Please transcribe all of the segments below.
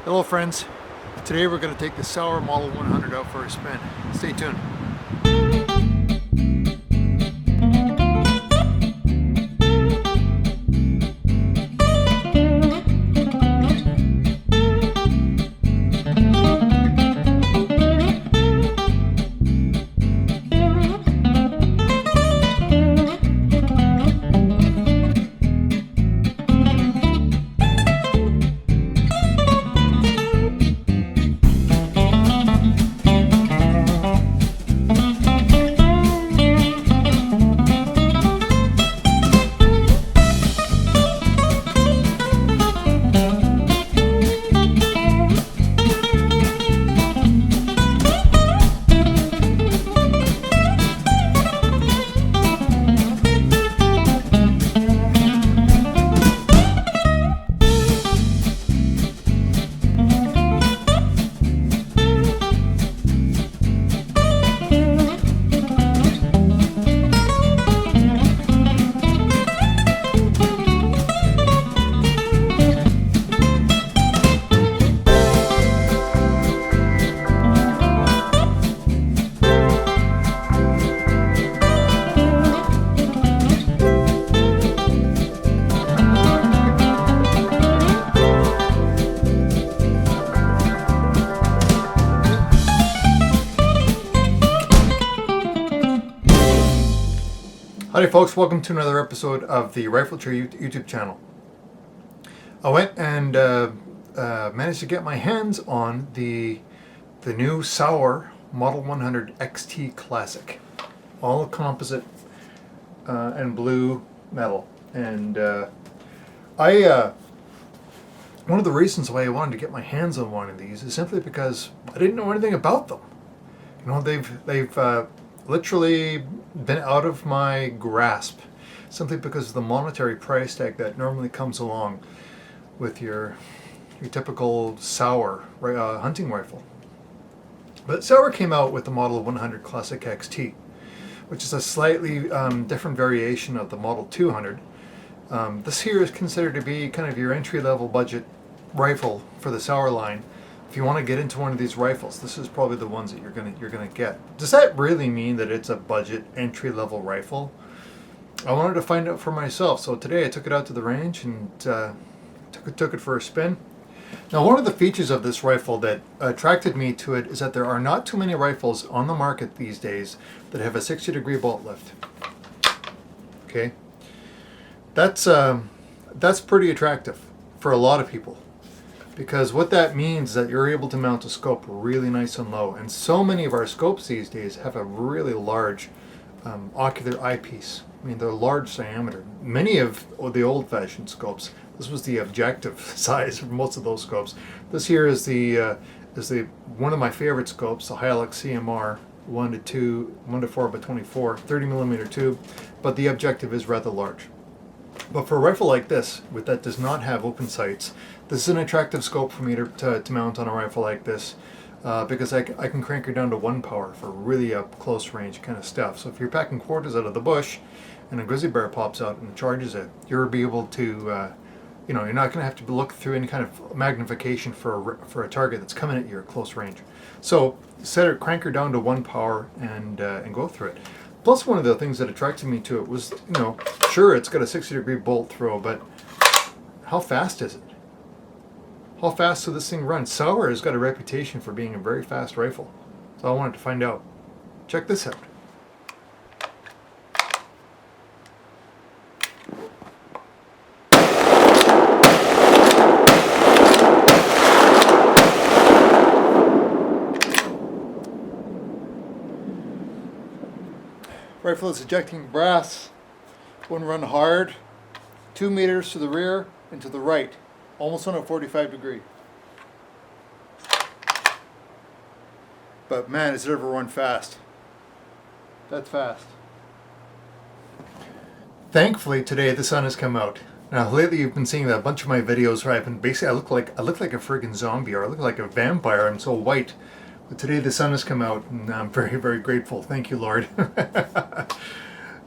Hello friends, today we're going to take the Sauer Model 100 out for a spin. Stay tuned. Howdy folks, welcome to another episode of the Riflechair YouTube channel. I went and managed to get my hands on the new Sauer Model 100 XT Classic. All composite and blue metal. And one of the reasons why I wanted to get my hands on one of these is simply because I didn't know anything about them. You know, they've literally been out of my grasp simply because of the monetary price tag that normally comes along with your typical Sauer hunting rifle. But Sauer came out with the Model 100 Classic XT, which is a slightly different variation of the Model 200. This here is considered to be kind of your entry-level budget rifle for the Sauer line. If you want to get into one of these rifles, this is probably the ones that you're gonna get. Does that really mean that it's a budget entry-level rifle? I wanted to find out for myself, so today I took it out to the range and took it for a spin. Now, one of the features of this rifle that attracted me to it is that there are not too many rifles on the market these days that have a 60-degree bolt lift. Okay, that's pretty attractive for a lot of people. Because what that means is that you're able to mount a scope really nice and low. And so many of our scopes these days have a really large ocular eyepiece. I mean, they're large diameter. Many of the old-fashioned scopes, this was the objective size for most of those scopes. This here is the one of my favorite scopes, the Hilux CMR 1 to 4 by 24, 30 millimeter tube, but the objective is rather large. But for a rifle like this, that does not have open sights, this is an attractive scope for me to mount on a rifle like this because I can crank her down to 1 power for really up close range kind of stuff. So if you're packing quarters out of the bush and a grizzly bear pops out and charges it, you'll be able to, you're not going to have to look through any kind of magnification for a target that's coming at you at close range. So crank her down to 1 power and go through it. Plus, one of the things that attracted me to it was, sure, it's got a 60-degree bolt throw, but how fast is it? How fast does this thing run? Sauer has got a reputation for being a very fast rifle, so I wanted to find out. Check this out. Rifle is ejecting brass. One run hard, 2 meters to the rear and to the right, almost on a 45 degree. But man, has it ever run fast. That's fast. Thankfully today the sun has come out. Now lately you've been seeing a bunch of my videos where I've been basically I look like a friggin' zombie, or I look like a vampire. I'm so white. But today the sun has come out, and I'm very, very grateful. Thank you, Lord.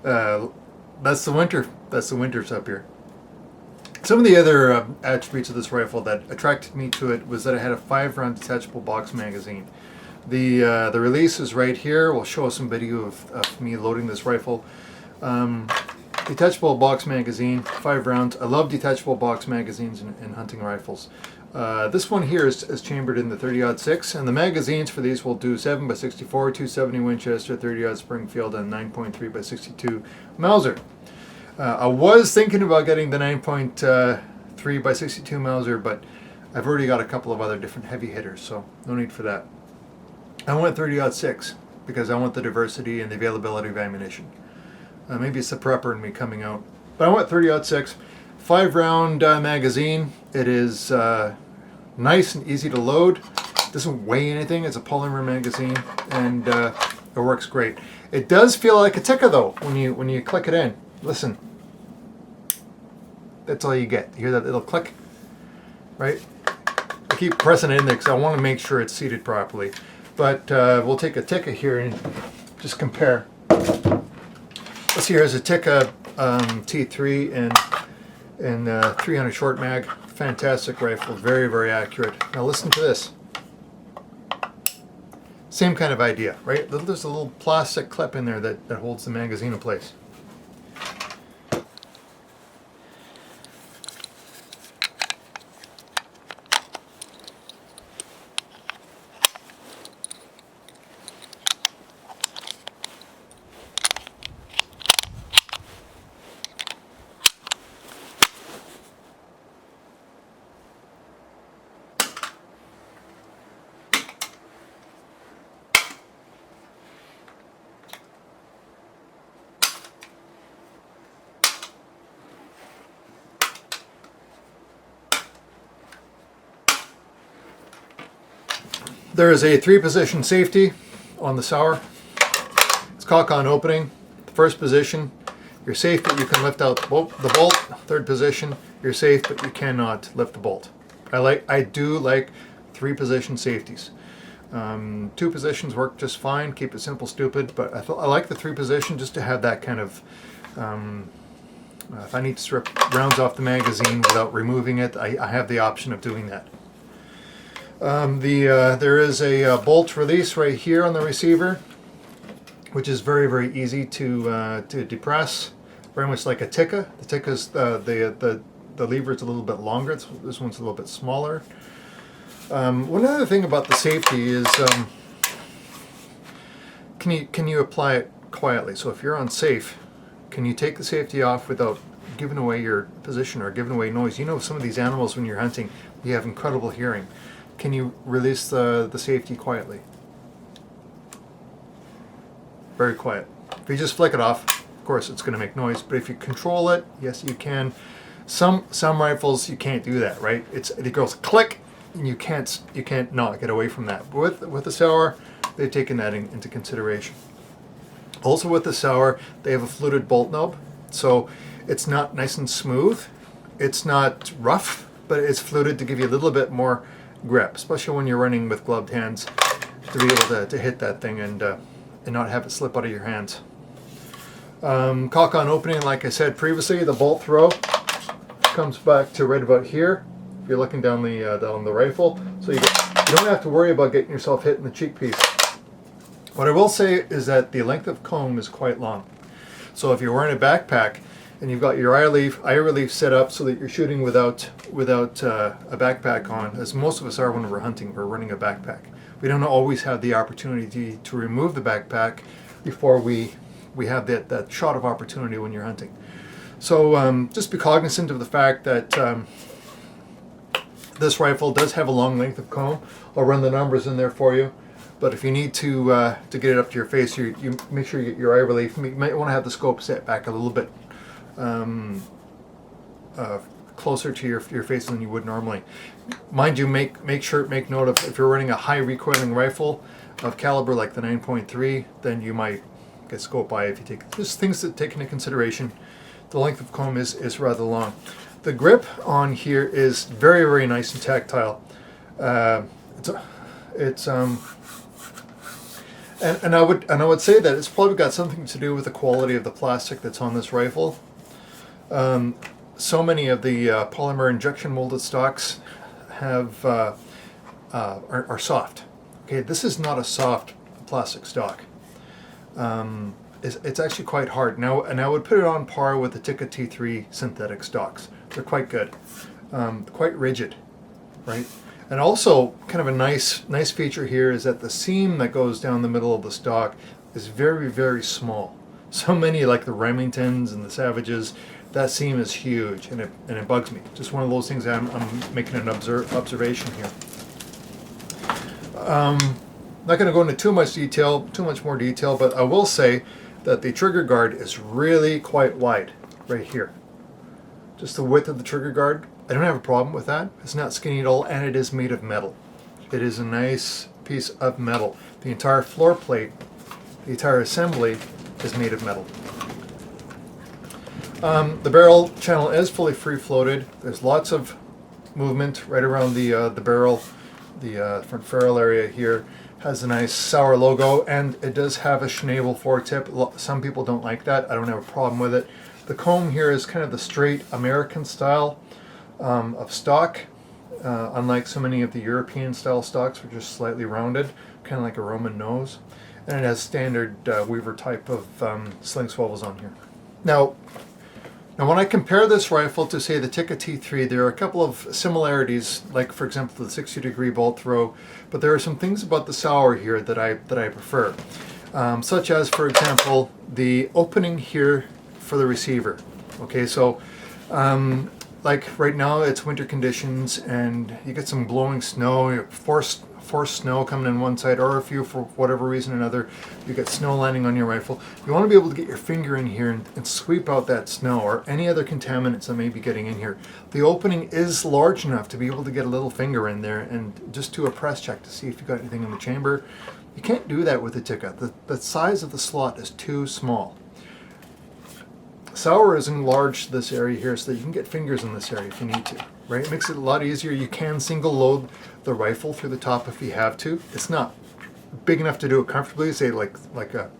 That's the winter. That's the winters up here. Some of the other attributes of this rifle that attracted me to it was that it had a 5-round detachable box magazine. The release is right here. We'll show some video of me loading this rifle. Detachable box magazine, 5 rounds. I love detachable box magazines in hunting rifles. This one here is chambered in the 30-06, and the magazines for these will do 7x64, 270 Winchester, 30-aught Springfield, and 9.3x62 Mauser. I was thinking about getting the 9.3x62 Mauser, but I've already got a couple of other different heavy hitters, so no need for that. I went 30-06 because I want the diversity and the availability of ammunition. Maybe it's the prepper in me coming out. But I went 30-06, 5-round magazine. It is nice and easy to load. It doesn't weigh anything. It's a polymer magazine, and it works great. It does feel like a Tikka though when you click it in. Listen. That's all you get. You hear that little click? Right? I keep pressing it in there because I want to make sure it's seated properly. But we'll take a Tikka here and just compare. This here is a Tikka T3 and 300 short mag. Fantastic rifle, very, very accurate. Now listen to this. Same kind of idea, right? There's a little plastic clip in there that holds the magazine in place. There is a 3-position safety on the Sauer. It's cock on opening. The first position, you're safe, but you can lift out the bolt. 3rd position, you're safe, but you cannot lift the bolt. I do like 3-position safeties. 2 positions work just fine. Keep it simple, stupid. But I like the 3-position just to have that kind of. If I need to strip rounds off the magazine without removing it, I have the option of doing that. There is a bolt release right here on the receiver, which is very, very easy to depress. Very much like a Tikka. The Tikka's the lever is a little bit longer. This one's a little bit smaller. One other thing about the safety is can you apply it quietly? So if you're on safe, can you take the safety off without giving away your position or giving away noise? You know, some of these animals when you're hunting, you have incredible hearing. Can you release the safety quietly? Very quiet. If you just flick it off, of course it's going to make noise, but if you control it, yes you can. Some rifles you can't do that, right? It goes click, and you can't not get away from that. But with the Sauer, they've taken that into consideration. Also with the Sauer, they have a fluted bolt knob, so it's not nice and smooth. It's not rough, but it's fluted to give you a little bit more grip, especially when you're running with gloved hands, to be able to hit that thing and not have it slip out of your hands. Cock on opening, like I said previously, the bolt throw comes back to right about here. If you're looking down the rifle, so you don't have to worry about getting yourself hit in the cheek piece. What I will say is that the length of comb is quite long. So if you're wearing a backpack and you've got your eye relief set up so that you're shooting without a backpack on, as most of us are when we're hunting, we're running a backpack. We don't always have the opportunity to remove the backpack before we have that shot of opportunity when you're hunting. So just be cognizant of the fact that this rifle does have a long length of comb. I'll run the numbers in there for you. But if you need to get it up to your face, you make sure you get your eye relief. You might want to have the scope set back a little bit closer to your face than you would normally. Mind you, make note of if you're running a high recoiling rifle of caliber like the 9.3, then you might get scope eye if you take just things to take into consideration. The length of comb is rather long. The grip on here is very, very nice and tactile. And I would say that it's probably got something to do with the quality of the plastic that's on this rifle. so many of the polymer injection molded stocks have are soft. Okay, this is not a soft plastic stock. It's actually quite hard. Now, and I would put it on par with the Tikka T3 synthetic stocks. They're quite good, quite rigid, right? And also, kind of a nice feature here is that the seam that goes down the middle of the stock is very, very small. So many, like the Remingtons and the Savages, that seam is huge, and it bugs me. Just one of those things I'm making an observation here. Not going to go into too much more detail, but I will say that the trigger guard is really quite wide right here. Just the width of the trigger guard, I don't have a problem with that. It's not skinny at all, and it is made of metal. It is a nice piece of metal. The entire floor plate, the entire assembly is made of metal. The barrel channel is fully free-floated. There's lots of movement right around the barrel. The front ferrule area here has a nice Sauer logo, and it does have a Schnabel foretip. Some people don't like that. I don't have a problem with it. The comb here is kind of the straight American style of stock, unlike so many of the European style stocks, which are slightly rounded, kind of like a Roman nose. And it has standard Weaver type of sling swivels on here. Now when I compare this rifle to, say, the Tikka T3, there are a couple of similarities, like, for example, the 60-degree bolt throw, but there are some things about the Sauer here that I prefer, such as, for example, the opening here for the receiver. Okay, so like right now it's winter conditions and you get some blowing snow, forced snow coming in one side, or if you, for whatever reason or another, you get snow landing on your rifle, you want to be able to get your finger in here and sweep out that snow or any other contaminants that may be getting in here. The opening is large enough to be able to get a little finger in there and just do a press check to see if you've got anything in the chamber. You can't do that with the Tikka. The size of the slot is too small. Sauer has enlarged this area here so that you can get fingers in this area if you need to, right? It makes it a lot easier. You can single load the rifle through the top if you have to. It's not big enough to do it comfortably, say like a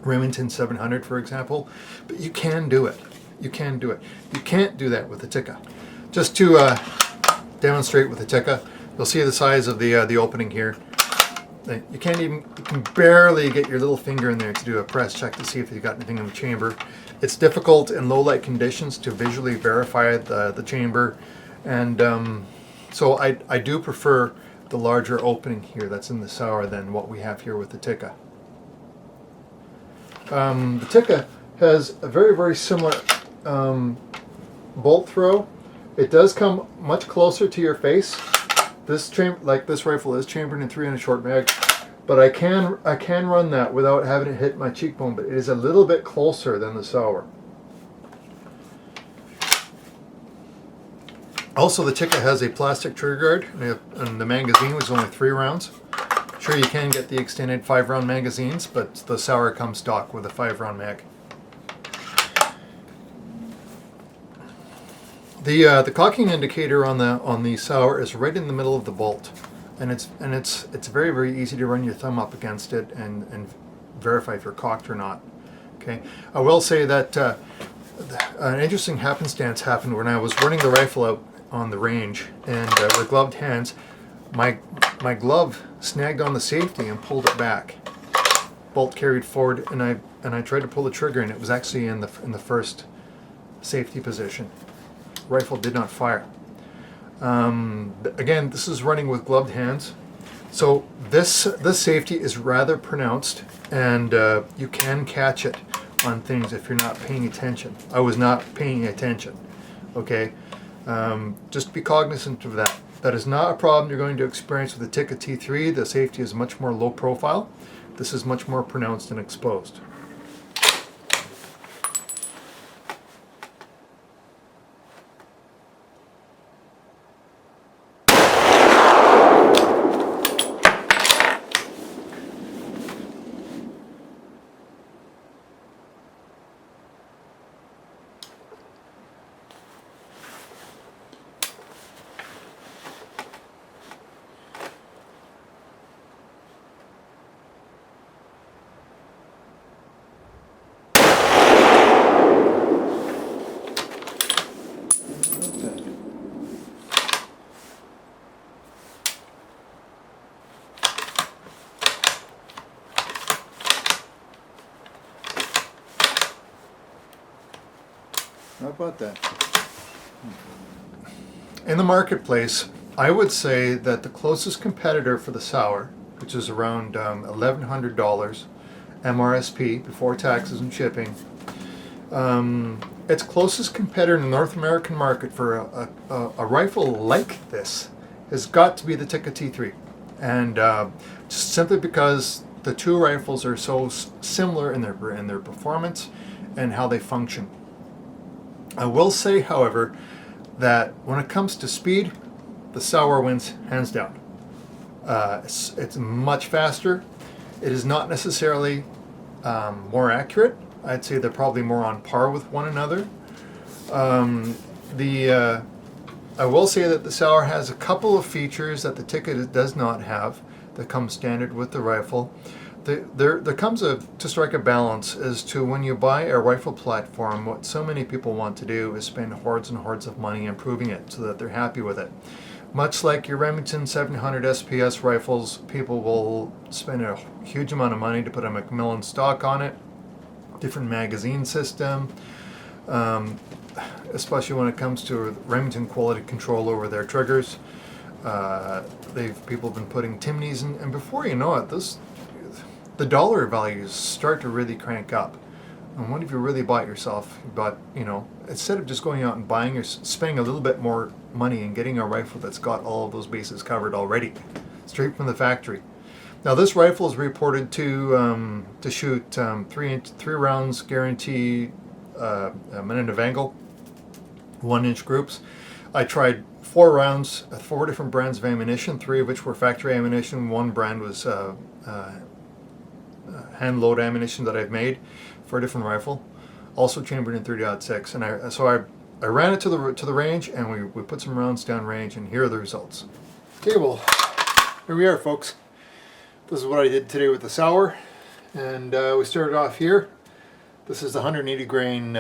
Remington 700, for example, but you can do it. You can do it. You can't do that with the Tikka. Just to demonstrate with the Tikka, you'll see the size of the opening here. You can barely get your little finger in there to do a press check to see if you've got anything in the chamber. It's difficult in low light conditions to visually verify the chamber, and so I do prefer the larger opening here that's in the Sauer than what we have here with the Tikka. The Tikka has a very, very similar bolt throw. It does come much closer to your face. This rifle is chambered in 300 short mag, but I can run that without having it hit my cheekbone. But it is a little bit closer than the Sauer. Also, the Tikka has a plastic trigger guard, and the magazine was only 3 rounds. Sure, you can get the extended 5-round magazines, but the Sauer comes stock with a 5-round mag. The cocking indicator on the Sauer is right in the middle of the bolt, and it's very, very easy to run your thumb up against it and verify if you're cocked or not. Okay, I will say that an interesting happenstance happened when I was running the rifle out on the range, and with gloved hands, my glove snagged on the safety and pulled it back. Bolt carried forward, and I tried to pull the trigger, and it was actually in the first safety position. Rifle did not fire. Again, this is running with gloved hands, so this safety is rather pronounced, and you can catch it on things if you're not paying attention. I was not paying attention. Okay, just be cognizant of that. That is not a problem you're going to experience with the Tikka T3. The safety is much more low profile. This is much more pronounced and exposed. How about that? In the marketplace, I would say that the closest competitor for the Sauer, which is around $1,100 MRSP before taxes and shipping, its closest competitor in the North American market for a rifle like this has got to be the Tikka T3. And just simply because the two rifles are so similar in their performance and how they function. I will say, however, that when it comes to speed, the Sauer wins hands down. It's much faster. It is not necessarily more accurate. I'd say they're probably more on par with one another. I will say that the Sauer has a couple of features that the Tikka does not have that come standard with the rifle. There comes to strike a balance as to when you buy a rifle platform, what so many people want to do is spend hordes and hordes of money improving it so that they're happy with it. Much like your Remington 700 SPS rifles, people will spend a huge amount of money to put a Macmillan stock on it, different magazine system, especially when it comes to Remington quality control over their triggers. People have been putting Timneys in, and before you know it, the dollar values start to really crank up. And what if you really bought yourself, instead of just going out and buying or spending a little bit more money and getting a rifle that's got all of those bases covered already, straight from the factory. Now this rifle is reported to shoot 3 rounds guaranteed, a minute of angle, 1-inch groups. I tried 4 rounds, 4 different brands of ammunition, 3 of which were factory ammunition. 1 brand was hand load ammunition that I've made for a different rifle, also chambered in 30-06. And so I ran it to the range, and we put some rounds down range, and here are the results. Okay, well, here we are, folks. This is what I did today with the Sauer, and we started off here. This is the 180 grain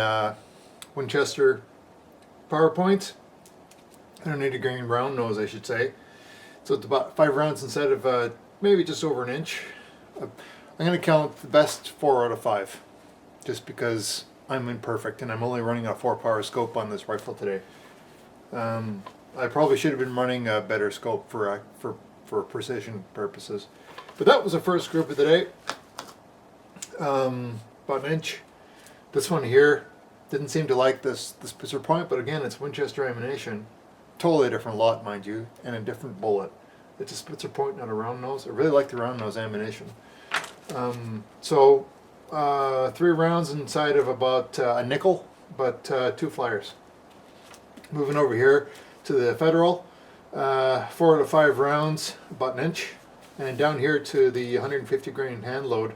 Winchester PowerPoint, 180 grain round nose, I should say. So it's about 5 rounds instead of maybe just over an inch. I'm going to count the best 4 out of 5, just because I'm imperfect and I'm only running a 4-power scope on this rifle today. I probably should have been running a better scope for precision purposes. But that was the first group of the day. About an inch. This one here didn't seem to like this Spitzer point, but again, it's Winchester ammunition. Totally different lot, mind you, and a different bullet. It's a Spitzer point, not a round nose. I really like the round nose ammunition. 3 rounds inside of about a nickel, but 2 flyers. Moving over here to the Federal, 4 out of 5 rounds, about an inch. And down here to the 150 grain hand load,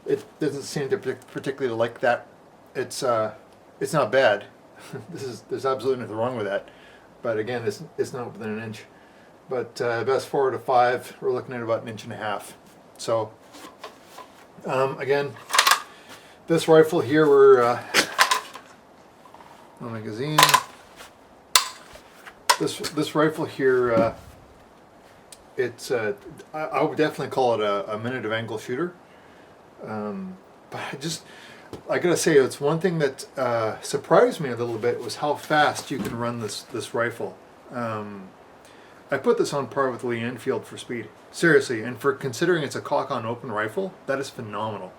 it doesn't seem to particularly like that. It's not bad. There's absolutely nothing wrong with that. But again, it's not within an inch. But best 4 out of 5, we're looking at about 1.5 inches. So again, this rifle here, we're magazine. This rifle here, it's I would definitely call it a minute of angle shooter. But I gotta say, it's one thing that surprised me a little bit was how fast you can run this rifle. I put this on par with Lee Enfield for speed. Seriously, and for considering it's a cock-on open rifle, that is phenomenal.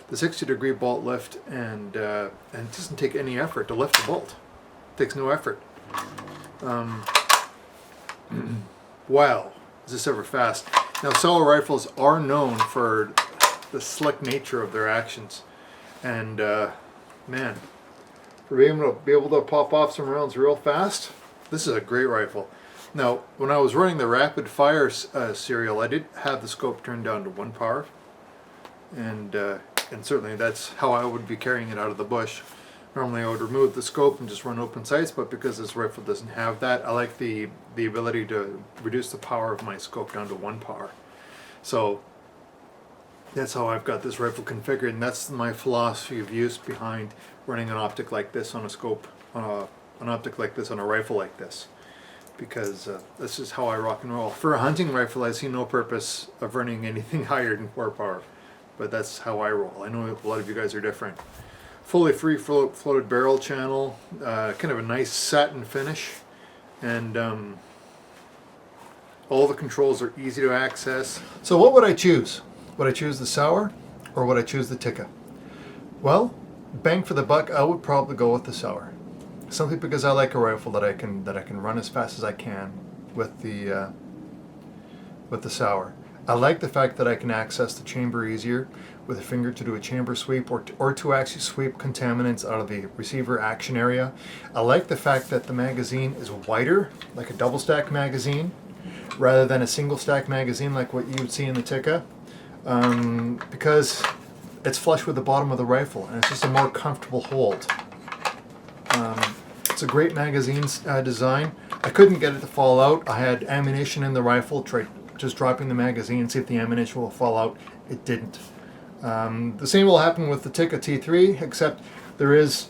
The 60-degree bolt lift, and it doesn't take any effort to lift the bolt. It takes no effort. Wow, is this ever fast. Now, Sauer rifles are known for the slick nature of their actions. And, man, for being able to pop off some rounds real fast, this is a great rifle. Now, when I was running the rapid fire serial, I did have the scope turned down to 1 power, and certainly that's how I would be carrying it out of the bush. Normally I would remove the scope and just run open sights, but because this rifle doesn't have that, I like the ability to reduce the power of my scope down to 1 power. So that's how I've got this rifle configured, and that's my philosophy of use behind running an optic like this on a scope, an optic like this on a rifle like this. Because this is how I rock and roll. For a hunting rifle, I see no purpose of running anything higher than 4 power, but that's how I roll. I know a lot of you guys are different. fully free floated barrel channel, kind of a nice satin finish, and all the controls are easy to access. So what would I choose? Would I choose the Sauer or would I choose the Tikka? Well, bang for the buck, I would probably go with the Sauer. Simply because I like a rifle that I can run as fast as I can with the Sauer. I like the fact that I can access the chamber easier with a finger to do a chamber sweep or to actually sweep contaminants out of the receiver action area. I like the fact that the magazine is wider, like a double stack magazine, rather than a single stack magazine like what you would see in the Tikka, because it's flush with the bottom of the rifle and it's just a more comfortable hold. It's a great magazine design. I couldn't get it to fall out. I had ammunition in the rifle, tried just dropping the magazine, see if the ammunition will fall out. It didn't. The same will happen with the Tikka T3, except there is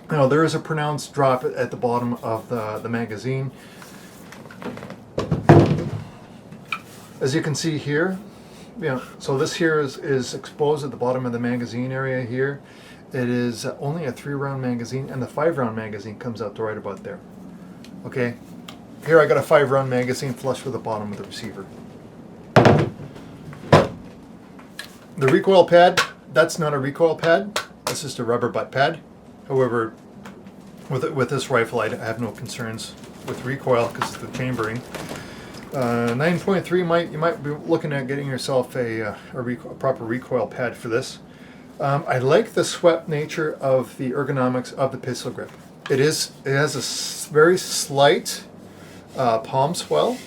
a pronounced drop at the bottom of the magazine. As you can see here, so this here is exposed at the bottom of the magazine area here. It is only a 3-round magazine, and the 5-round magazine comes out to right about there. Okay, here I got a 5-round magazine flush with the bottom of the receiver. The recoil pad, that's not a recoil pad, that's just a rubber butt pad. However, with this rifle I have no concerns with recoil because of the chambering. 9.3, you might be looking at getting yourself a proper recoil pad for this. I like the swept nature of the ergonomics of the pistol grip. It has a very slight palm swell,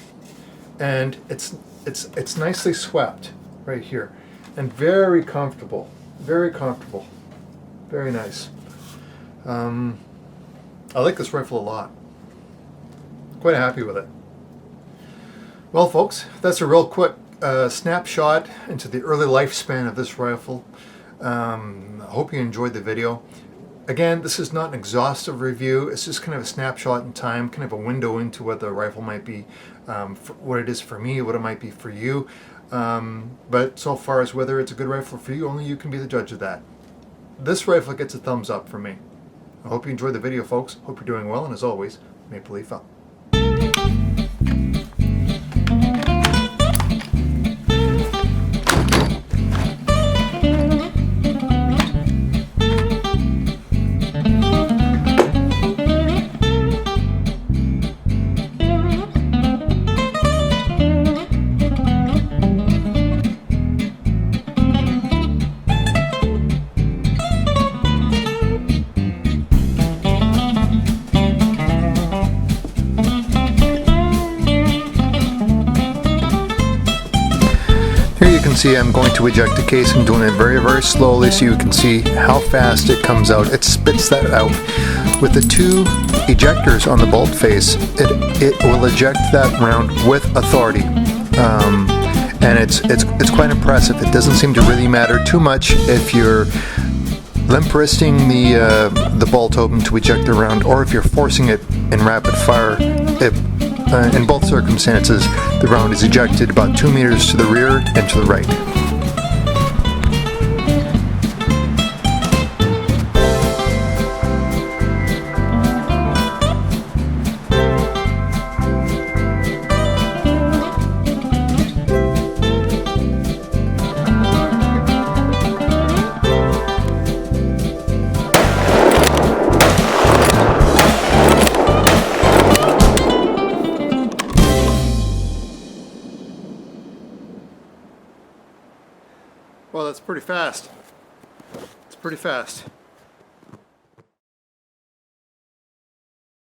and it's nicely swept right here, and very comfortable, very nice. I like this rifle a lot. Quite happy with it. Well, folks, that's a real quick snapshot into the early lifespan of this rifle. I hope you enjoyed the video. Again, this is not an exhaustive review. It's just kind of a snapshot in time, kind of a window into what the rifle might be, what it is for me, what it might be for you. But so far as whether it's a good rifle for you, only you can be the judge of that. This rifle gets a thumbs up from me. I hope you enjoyed the video, folks. Hope you're doing well, and as always, Maple Leaf out. Here you can see I'm going to eject the case and doing it very slowly so you can see how fast it comes out. It spits that out. With the 2 ejectors on the bolt face, it will eject that round with authority. And it's quite impressive. It doesn't seem to really matter too much if you're limp wristing the bolt open to eject the round, or if you're forcing it in rapid fire. In both circumstances, the round is ejected about 2 meters to the rear and to the right. Well, that's pretty fast. It's pretty fast.